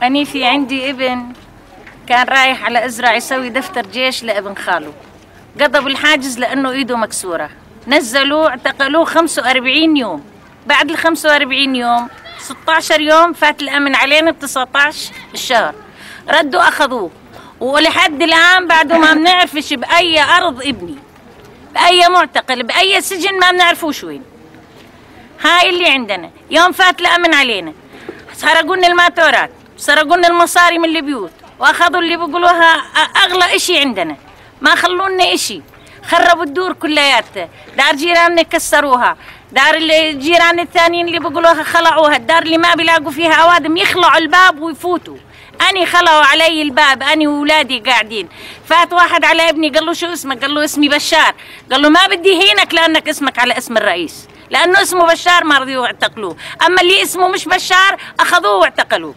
أنا في عندي ابن كان رايح على إزرع يسوي دفتر جيش لابن خاله، قضوا الحاجز لأنه إيده مكسورة، نزلوه اعتقلوه 45 يوم. بعد ال 45 يوم 16 يوم فات الأمن علينا ب 19 الشهر، ردوا أخذوه، ولحد الآن بعده ما بنعرفش بأي أرض ابني، بأي معتقل، بأي سجن ما بنعرفوش وين. هاي اللي عندنا. يوم فات الأمن علينا سرقونا الماتورات، سرقونا المصاري من البيوت، واخذوا اللي بيقولوها اغلى اشي عندنا، ما خلونا اشي، خربوا الدور كلياتها، دار جيراننا كسروها، دار الجيران الثانيين اللي بيقولوها خلعوها، الدار اللي ما بيلاقوا فيها اوادم يخلعوا الباب ويفوتوا. اني خلعوا علي الباب، اني واولادي قاعدين. فات واحد على ابني قال له شو اسمك؟ قال له اسمي بشار. قال له ما بدي هينك لانك اسمك على اسم الرئيس، لانه اسمه بشار ما رضيوا يعتقلوه، اما اللي اسمه مش بشار اخذوه واعتقلوه.